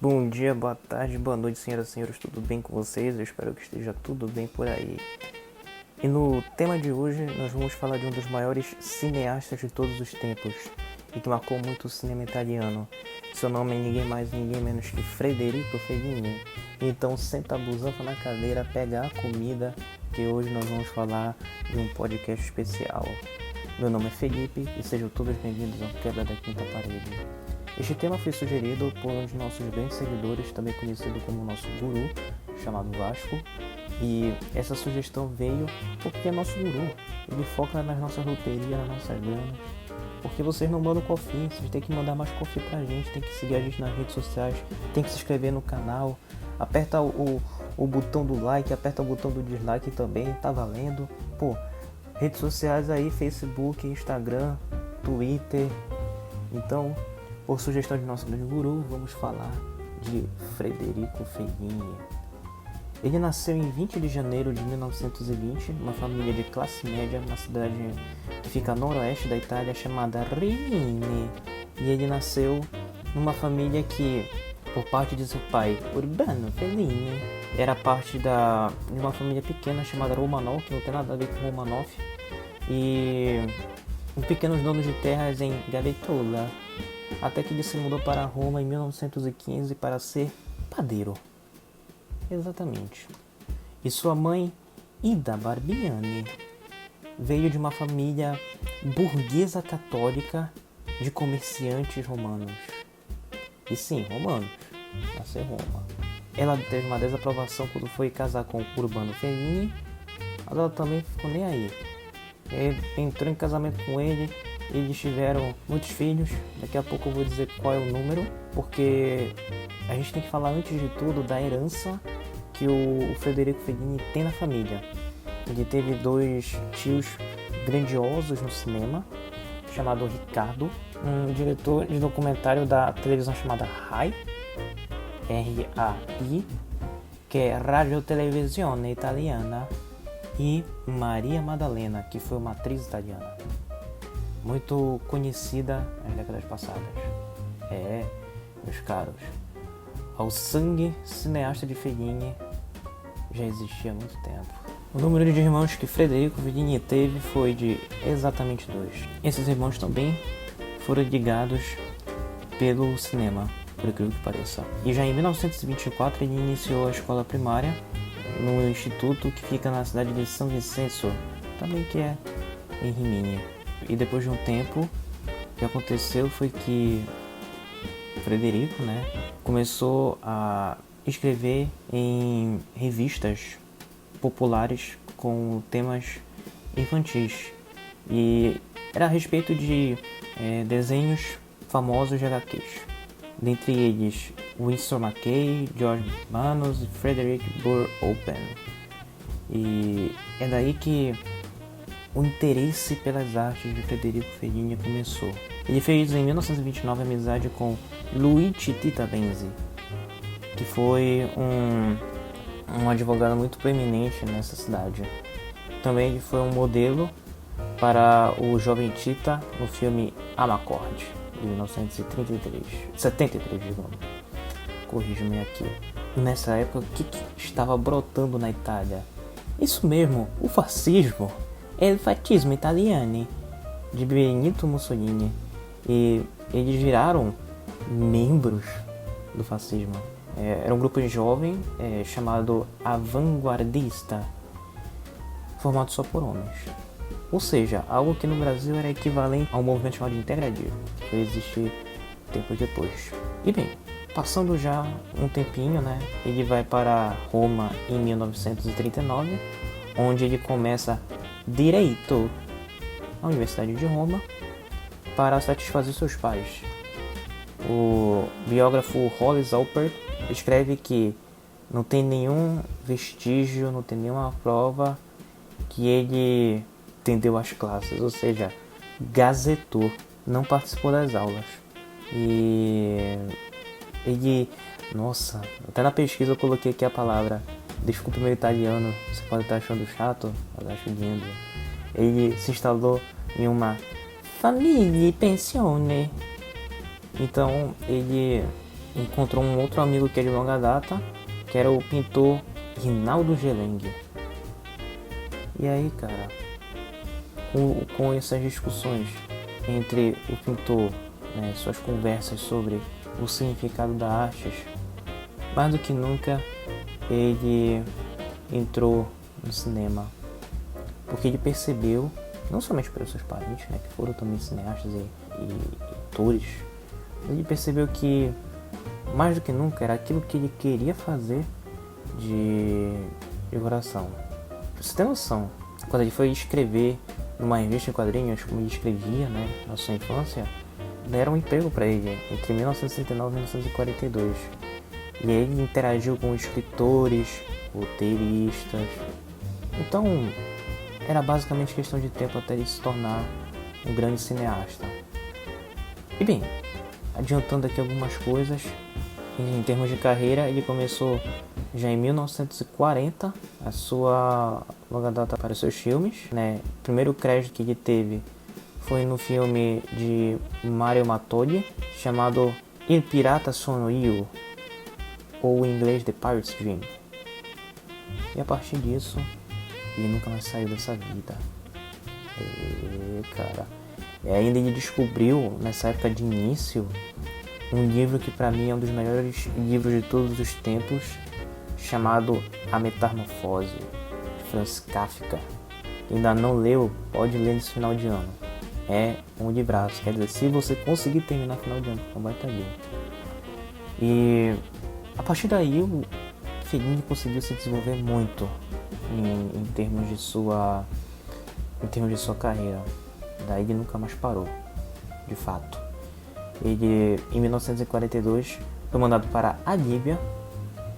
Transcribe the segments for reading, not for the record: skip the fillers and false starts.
Bom dia, boa tarde, boa noite, senhoras e senhores, tudo bem com vocês? Eu espero que esteja tudo bem por aí. E no tema de hoje, nós vamos falar de um dos maiores cineastas de todos os tempos e que marcou muito o cinema italiano. Seu nome é ninguém mais, ninguém menos que Federico Fellini. Então senta a busanfa na cadeira, pega a comida, que hoje nós vamos falar de um podcast especial. Meu nome é Felipe e sejam todos bem-vindos ao Quebra da Quinta Parede. Este tema foi sugerido por um de nossos grandes seguidores, também conhecido como nosso guru, chamado Vasco. E essa sugestão veio porque é nosso guru. Ele foca nas nossas loterias, nas nossas granas. Porque vocês não mandam cofrinho, vocês têm que mandar mais cofrinho pra gente, tem que seguir a gente nas redes sociais, tem que se inscrever no canal, aperta o botão do like, aperta o botão do dislike também, tá valendo. Pô, redes sociais aí, Facebook, Instagram, Twitter. Então, por sugestão de nosso grande guru, vamos falar de Federico Fellini. Ele nasceu em 20 de janeiro de 1920, numa família de classe média, na cidade que fica a noroeste da Itália, chamada Rimini. E ele nasceu numa família que, por parte de seu pai, Urbano Fellini, era parte de uma família pequena chamada Romanov, que não tem nada a ver com Romanov, e pequenos donos de terras em Gavetola, até que ele se mudou para Roma em 1915 para ser padeiro. Exatamente. E sua mãe, Ida Barbiani, veio de uma família burguesa católica de comerciantes romanos. E sim, romanos. Nasceu em Roma. Ela teve uma desaprovação quando foi casar com Urbano Fellini, mas ela também ficou nem aí. Entrou em casamento com ele, eles tiveram muitos filhos. Daqui a pouco eu vou dizer qual é o número, porque a gente tem que falar antes de tudo da herança que o Federico Fellini tem na família. Ele teve dois tios grandiosos no cinema, chamado Riccardo, um diretor de documentário da televisão chamada RAI, R-A-I, que é Radio Televisione Italiana, e Maria Maddalena, que foi uma atriz italiana muito conhecida nas décadas passadas. Meus caros, ao sangue cineasta de Fellini já existia há muito tempo. O número de irmãos que Federico Fellini teve foi de exatamente 2. Esses irmãos também foram ligados pelo cinema, por incrível que pareça. E já em 1924 ele iniciou a escola primária no instituto que fica na cidade de São Vincenzo, também que é em Rimini. E depois de um tempo, o que aconteceu foi que Federico, começou a escrever em revistas populares com temas infantis. E era a respeito de desenhos famosos de HQs. Dentre eles, Winsor McCay, George Manos e Frederick Burr Open. E é daí que o interesse pelas artes de Federico Fellini começou. Ele fez em 1929 amizade com Luigi Tittavenzi, que foi um advogado muito proeminente nessa cidade. Também ele foi um modelo para o jovem Tita no filme Amarcord, de 1973, digamos. Corrija-me aqui. Nessa época, o que estava brotando na Itália? Isso mesmo, o fascismo. Il fascismo italiano, de Benito Mussolini. E eles viraram membros do fascismo. Era um grupo jovem chamado Avanguardista, formado só por homens. Ou seja, algo que no Brasil era equivalente a um movimento chamado de integralismo, que foi existir tempos depois. E bem, passando já um tempinho, ele vai para Roma em 1939, onde ele começa Direito na Universidade de Roma para satisfazer seus pais. O biógrafo Hollis Alpert escreve que não tem nenhum vestígio, não tem nenhuma prova que ele atendeu às classes, ou seja, gazetou, não participou das aulas. E ele, nossa, até na pesquisa eu coloquei aqui a palavra, desculpe meu italiano, você pode estar achando chato, mas acho lindo. Ele se instalou em uma famiglia pensione. Então ele encontrou um outro amigo que é de longa data, que era o pintor Rinaldo Gelengue. E aí, cara, com essas discussões entre o pintor, né, suas conversas sobre o significado da arte, mais do que nunca ele entrou no cinema, porque ele percebeu, não somente pelos seus parentes, né, que foram também cineastas e atores, ele percebeu que mais do que nunca era aquilo que ele queria fazer de coração. Pra você ter noção, quando ele foi escrever numa revista de quadrinhos, como ele escrevia, né, na sua infância, deram um emprego para ele entre 1939 e 1942. E ele interagiu com escritores, roteiristas. Então, era basicamente questão de tempo até ele se tornar um grande cineasta. E bem, adiantando aqui algumas coisas, em termos de carreira, ele começou já em 1940 a sua longa data para os seus filmes, né? O primeiro crédito que ele teve foi no filme de Mario Mattoli, chamado Il Pirata Sono Io, ou em inglês The Pirate's Dream. E a partir disso, ele nunca mais saiu dessa vida. Cara. E ainda ele descobriu, nessa época de início, um livro que para mim é um dos melhores livros de todos os tempos, chamado A Metamorfose, de Franz Kafka. Quem ainda não leu, pode ler nesse final de ano. É um livraço, quer dizer, se você conseguir terminar no final de ano, não vai estar bem. E a partir daí o Fellini conseguiu se desenvolver muito em termos de sua carreira. Daí ele nunca mais parou, de fato. Ele, em 1942, foi mandado para a Líbia,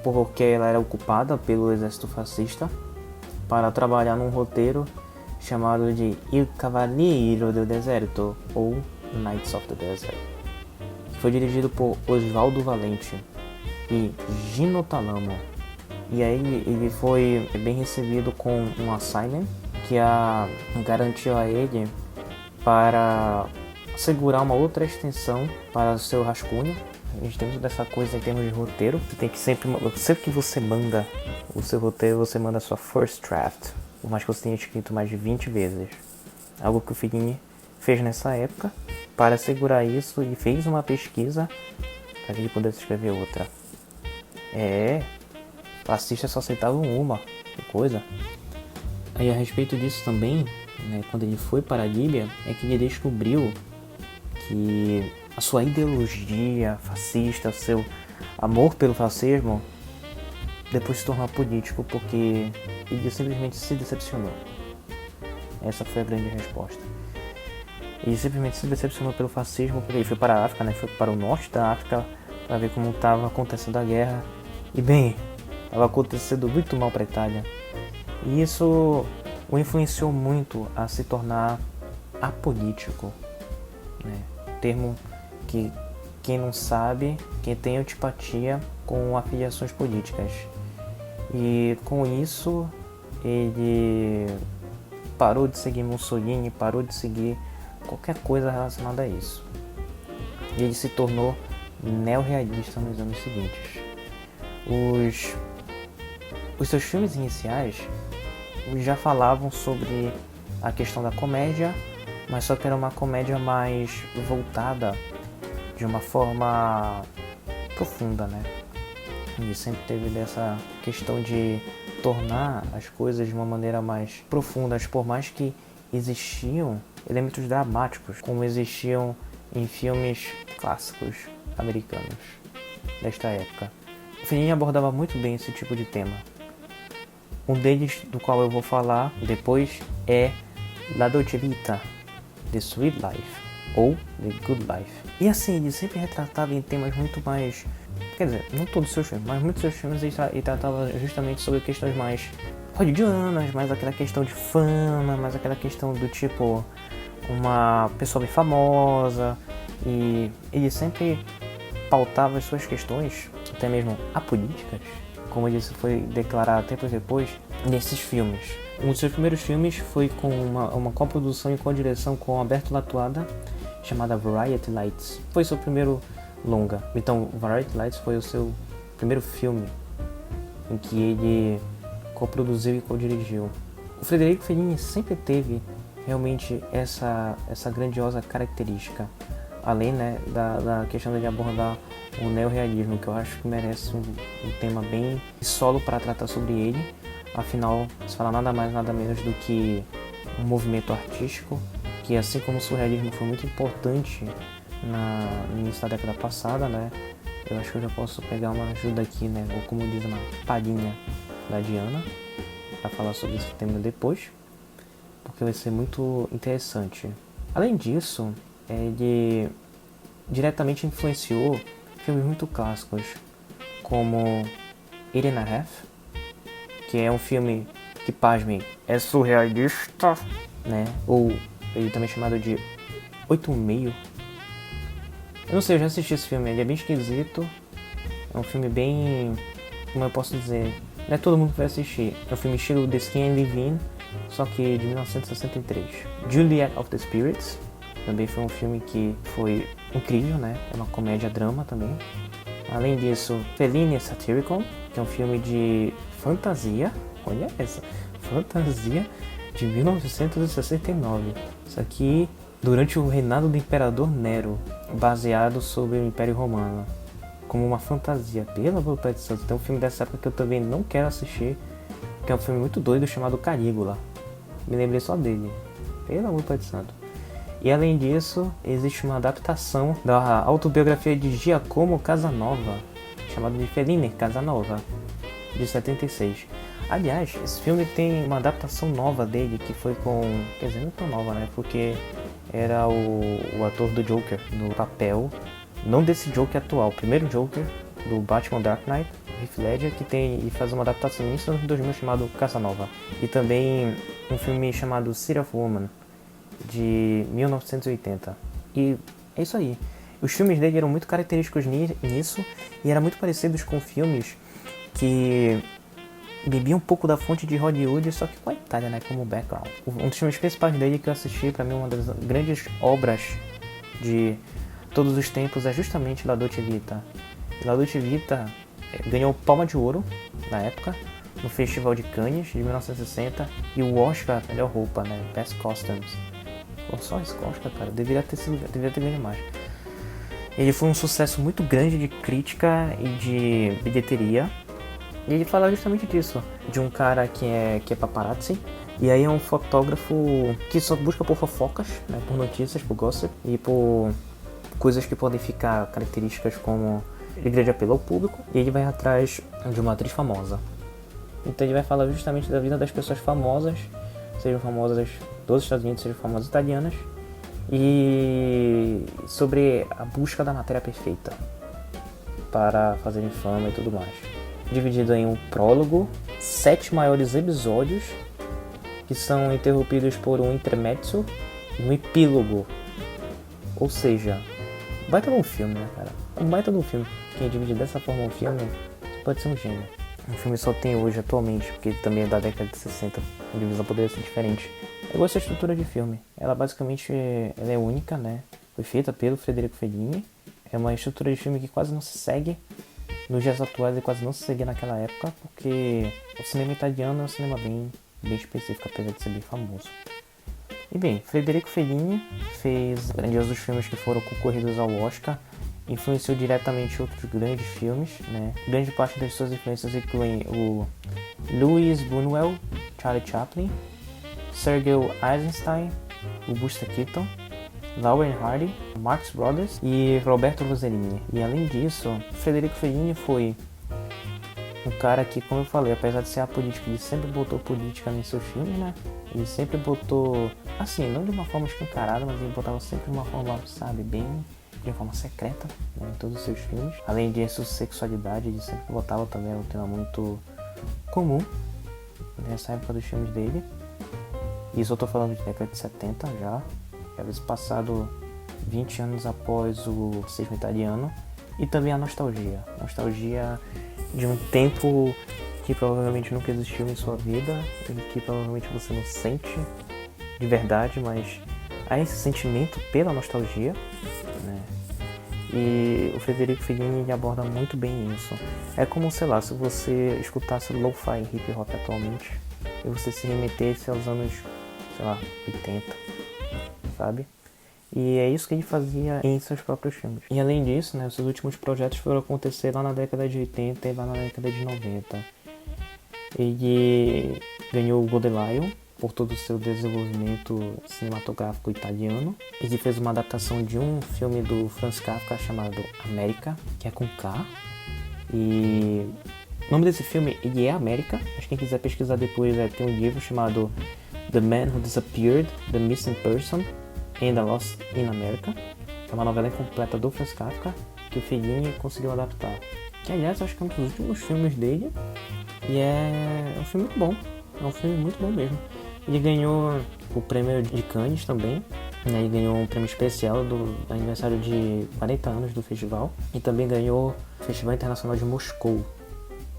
porque ela era ocupada pelo exército fascista, para trabalhar num roteiro chamado de Il Cavaliero del Deserto, ou Knights of the Desert, que foi dirigido por Osvaldo Valente e Gino Talamo. E aí ele foi bem recebido com um assignment que garantiu a ele para segurar uma outra extensão para o seu rascunho. A gente tem muito dessa coisa em termos de roteiro. Você tem que sempre que você manda o seu roteiro, você manda a sua first draft, por mais que você tenha escrito mais de 20 vezes. Algo que o Fellini fez nessa época para segurar isso e fez uma pesquisa para que ele pudesse escrever outra. Fascistas só aceitavam uma, que coisa. Aí a respeito disso também, né, quando ele foi para a Líbia, é que ele descobriu que a sua ideologia fascista, o seu amor pelo fascismo, depois se tornou político, porque ele simplesmente se decepcionou. Essa foi a grande resposta. Ele simplesmente se decepcionou pelo fascismo, porque ele foi para a África, né, foi para o norte da África, para ver como estava acontecendo a guerra. E bem, estava acontecendo muito mal para a Itália. E isso o influenciou muito a se tornar apolítico, né? Termo que quem não sabe, quem tem antipatia com afiliações políticas. E com isso ele parou de seguir Mussolini, parou de seguir qualquer coisa relacionada a isso. E ele se tornou neorrealista nos anos seguintes. Os seus filmes iniciais já falavam sobre a questão da comédia, mas só que era uma comédia mais voltada de uma forma profunda, né? E sempre teve dessa questão de tornar as coisas de uma maneira mais profunda, por mais que existiam elementos dramáticos, como existiam em filmes clássicos americanos desta época. O Fellini abordava muito bem esse tipo de tema. Um deles, do qual eu vou falar depois, é La Dolce Vita, The Sweet Life, ou The Good Life. E assim, ele sempre retratava em temas muito mais... Quer dizer, não todos os seus filmes, mas muitos dos seus filmes ele tratava justamente sobre questões mais hollywoodianas, mais aquela questão de fama, mais aquela questão do tipo uma pessoa bem famosa. E ele sempre pautava as suas questões, até mesmo apolíticas, como ele foi declarado tempos depois, nesses filmes. Um dos seus primeiros filmes foi com uma coprodução e co-direção com Alberto Latuada, chamada Variety Lights. Foi seu primeiro longa. Então, Variety Lights foi o seu primeiro filme em que ele coproduziu e co-dirigiu. O Federico Fellini sempre teve realmente essa grandiosa característica, além, né, da questão de abordar o neorrealismo, que eu acho que merece um tema bem solo para tratar sobre ele. Afinal, se fala nada mais nada menos do que um movimento artístico que, assim como o surrealismo foi muito importante no início da década passada, né, eu acho que eu já posso pegar uma ajuda aqui, né, ou como diz, uma palhinha da Diana para falar sobre esse tema depois, porque vai ser muito interessante. Além disso, ele diretamente influenciou filmes muito clássicos, como 8½, que é um filme que, pasmem, é surrealista, né? Ou ele também é chamado de 8½. Eu não sei, eu já assisti esse filme, ele é bem esquisito, é um filme bem, como eu posso dizer, não é todo mundo que vai assistir, é um filme estilo The Skin and Living, só que de 1963. Juliet of the Spirits também foi um filme que foi incrível, né? É uma comédia-drama também. Além disso, Fellini Satirical, que é um filme de fantasia, olha essa, fantasia de 1969. Isso aqui durante o reinado do Imperador Nero, baseado sobre o Império Romano, como uma fantasia. Pelo amor de Deus, tem um filme dessa época que eu também não quero assistir, que é um filme muito doido chamado Calígula. Me lembrei só dele. Pelo amor de Deus. E além disso, existe uma adaptação da autobiografia de Giacomo Casanova, chamada de Fellini Casanova, de 76. Aliás, esse filme tem uma adaptação nova dele, que foi com... Quer dizer, não tão nova, né? Porque era o ator do Joker no papel, não desse Joker atual, o primeiro Joker do Batman Dark Knight, Heath Ledger, que tem e faz uma adaptação no início de 2000 chamado Casanova. E também um filme chamado City of Woman, de 1980. E é isso aí. Os filmes dele eram muito característicos nisso e eram muito parecidos com filmes que bebiam um pouco da fonte de Hollywood, só que com a Itália, né, como background. Um dos filmes principais dele que eu assisti, pra mim uma das grandes obras de todos os tempos, é justamente La Dolce Vita. La Dolce Vita ganhou Palma de Ouro na época no Festival de Cannes de 1960 e o Oscar melhor roupa, né, Best Costumes. Só esse Oscar, cara, deveria ter ganho mais. Ele foi um sucesso muito grande de crítica e de bilheteria. E ele fala justamente disso, de um cara que é paparazzi, e aí é um fotógrafo que só busca por fofocas, né, por notícias, por gossip, e por coisas que podem ficar características como grande apelo ao público, e ele vai atrás de uma atriz famosa. Então ele vai falar justamente da vida das pessoas famosas, sejam famosas dos Estados Unidos, sejam famosas italianas, e sobre a busca da matéria perfeita para fazerem fama e tudo mais. Dividido em um prólogo, 7 maiores episódios, que são interrompidos por um intermezzo e um epílogo. Ou seja, baita de um filme, né, cara? Um baita de um filme. Quem divide dessa forma um filme pode ser um gênio. Um filme só tem hoje, atualmente, porque também é da década de 60. A divisão poderia ser diferente. Eu gosto da estrutura de filme. Ela basicamente ela é única, né? Foi feita pelo Federico Fellini. É uma estrutura de filme que quase não se segue nos dias atuais e quase não se seguia naquela época, porque o cinema italiano é um cinema bem específico, apesar de ser bem famoso. E bem, Federico Fellini fez grandiosos filmes que foram concorridos ao Oscar, influenciou diretamente outros grandes filmes, né? Grande parte das suas influências incluem o Louis Buñuel, Charlie Chaplin, Sergei Eisenstein, o Buster Keaton, Laurel and Hardy, Marx Brothers e Roberto Rossellini. E além disso, Federico Fellini foi um cara que, como eu falei, apesar de ser apolítico, ele sempre botou política nos seus filmes, né? Ele sempre botou, assim, não de uma forma escancarada, mas ele botava sempre de uma forma, sabe, bem de uma forma secreta, né, em todos os seus filmes. Além disso, sexualidade, ele sempre botava também, um tema muito comum nessa época dos filmes dele. Isso eu tô falando de década de 70 já, às vezes passado 20 anos após o racismo italiano. E também a nostalgia de um tempo que provavelmente nunca existiu em sua vida e que provavelmente você não sente de verdade, mas há esse sentimento pela nostalgia, né? E o Federico Fellini aborda muito bem isso. É como, sei lá, se você escutasse lo-fi hip hop atualmente e você se remetesse aos anos, sei lá, 80, sabe? E é isso que ele fazia em seus próprios filmes. E além disso, né, os seus últimos projetos foram acontecer lá na década de 80 e lá na década de 90. Ele ganhou o Golden Lion por todo o seu desenvolvimento cinematográfico italiano. Ele fez uma adaptação de um filme do Franz Kafka chamado América, que é com K. E o nome desse filme ele é América, mas quem quiser pesquisar depois tem um livro chamado The Man Who Disappeared, The Missing Person and the Lost in America. É uma novela incompleta do Franz Kafka que o Fellini conseguiu adaptar. Que aliás acho que é um dos últimos filmes dele e é um filme muito bom. É um filme muito bom mesmo. Ele ganhou o prêmio de Cannes também, né? Ele ganhou um prêmio especial do aniversário de 40 anos do festival. E também ganhou o Festival Internacional de Moscou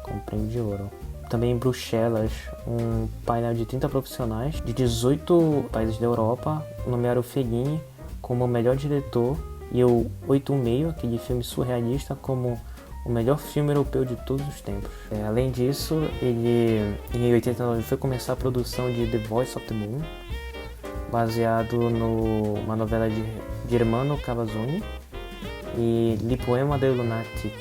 com o prêmio de ouro. Também em Bruxelas, um painel de 30 profissionais de 18 países da Europa nomearam o Fellini como o melhor diretor e o 816, aquele filme surrealista, como o melhor filme europeu de todos os tempos. Além disso, ele em 89 foi começar a produção de The Voice of the Moon, baseado numa novela de Germano Cavazzoni, e Il Poema del Lunatic,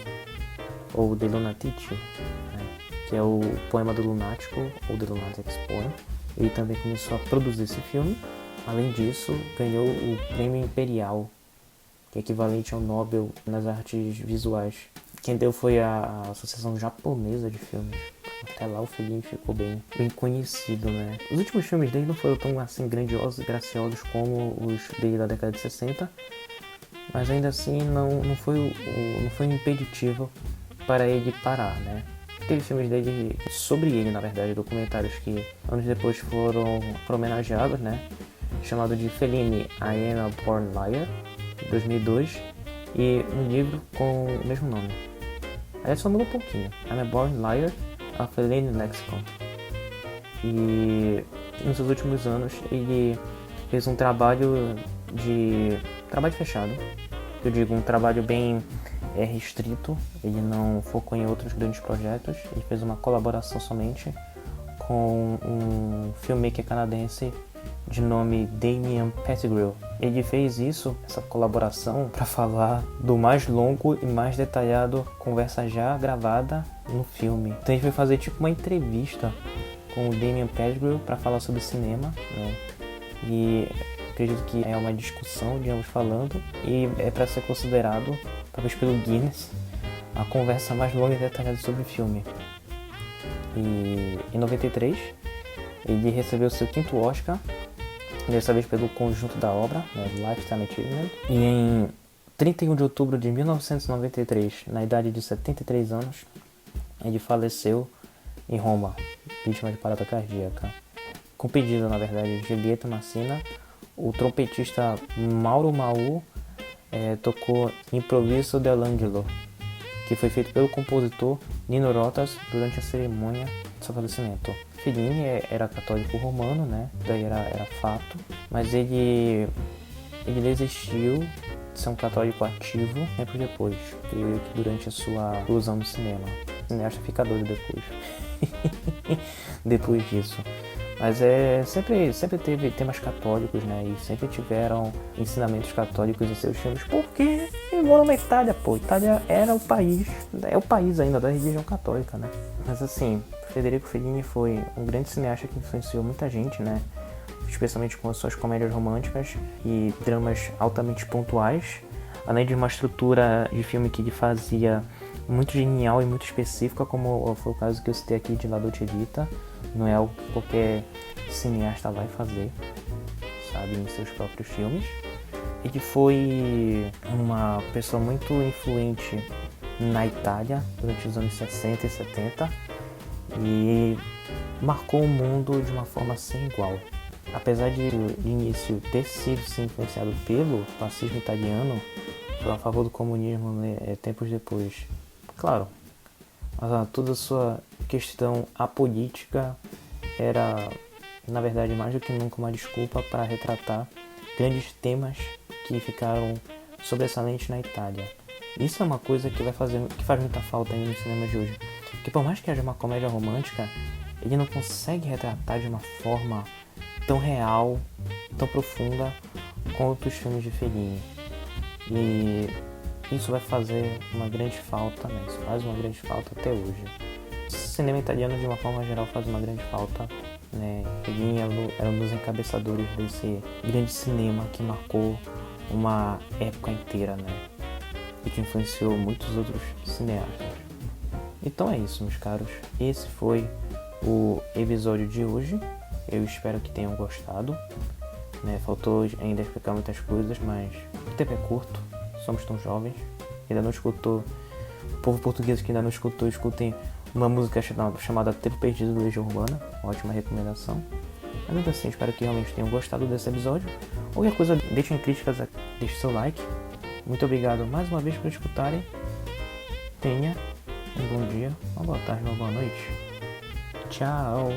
ou The Lunatici, né, que é o poema do lunático, ou The Lunatic's Poem. Ele também começou a produzir esse filme. Além disso, ganhou o Prêmio Imperial, que é equivalente ao Nobel nas artes visuais. Quem deu foi a Associação Japonesa de Filmes. Até lá o Fellini ficou bem conhecido, né? Os últimos filmes dele não foram tão assim grandiosos e graciosos como os dele da década de 60, mas ainda assim não foi um impeditivo para ele parar, né? Teve filmes dele sobre ele, na verdade, documentários que anos depois foram homenageados, né? Chamado de Fellini, I Am a Born Liar, de 2002, e um livro com o mesmo nome. Aí só muda um pouquinho. I'm a Born Liar, a Fellini Lexicon. E nos seus últimos anos ele fez um trabalho fechado. Eu digo, um trabalho bem restrito. Ele não focou em outros grandes projetos. Ele fez uma colaboração somente com um filmmaker canadense de nome Damien Pettigrew. Ele fez essa colaboração, para falar do mais longo e mais detalhado conversa já gravada no filme. Então ele foi fazer tipo uma entrevista com o Damien Pettigrew para falar sobre cinema, né? E acredito que é uma discussão de ambos falando e é para ser considerado, talvez pelo Guinness, a conversa mais longa e detalhada sobre o filme. E em 93 ele recebeu seu 5º Oscar, dessa vez pelo conjunto da obra, né, Lifetime Achievement. E em 31 de outubro de 1993, na idade de 73 anos, ele faleceu em Roma, vítima de parada cardíaca. Com pedido, na verdade, de Lieta Massina, o trompetista Mauro Mau tocou Improviso dell'Angelo, que foi feito pelo compositor Nino Rotas durante a cerimônia de seu falecimento. Fellini era católico romano, né? Daí era fato, mas ele desistiu de ser um católico ativo tempo depois, creio que durante a sua inclusão no cinema. O cineasta fica doido depois disso. Mas sempre teve temas católicos, né? E sempre tiveram ensinamentos católicos em seus filmes, porque ele morou na Itália, pô. Itália é o país ainda da religião católica, né? Mas assim, Federico Fellini foi um grande cineasta que influenciou muita gente, né? Especialmente com as suas comédias românticas e dramas altamente pontuais, além de uma estrutura de filme que ele fazia muito genial e muito específica, como foi o caso que eu citei aqui de La Dolce Vita. Não é algo que qualquer cineasta vai fazer, sabe, em seus próprios filmes. Ele foi uma pessoa muito influente na Itália durante os anos 60 e 70 e marcou o mundo de uma forma sem igual. Apesar de início ter sido influenciado pelo fascismo italiano, foi a favor do comunismo, né, tempos depois. Claro, toda a sua questão apolítica era, na verdade, mais do que nunca uma desculpa para retratar grandes temas que ficaram sobressalente na Itália. Isso é uma coisa que faz muita falta ainda no cinema de hoje. Que por mais que haja uma comédia romântica, ele não consegue retratar de uma forma tão real, tão profunda quanto os filmes de Fellini. E isso vai fazer uma grande falta, né? Isso faz uma grande falta até hoje. O cinema italiano, de uma forma geral, faz uma grande falta, né? Fellini era um dos encabeçadores desse grande cinema que marcou uma época inteira, né? E que influenciou muitos outros cineastas. Então é isso, meus caros. Esse foi o episódio de hoje. Eu espero que tenham gostado, né? Faltou ainda explicar muitas coisas, mas o tempo é curto, somos tão jovens. Ainda não escutou, o povo português que ainda não escutou, escutem uma música chamada Tempo Perdido do Legião Urbana. Ótima recomendação. Mas ainda assim, espero que realmente tenham gostado desse episódio. Qualquer coisa, deixem críticas, deixem seu like. Muito obrigado mais uma vez por escutarem. Tenha um bom dia, uma boa tarde, uma boa noite. Tchau!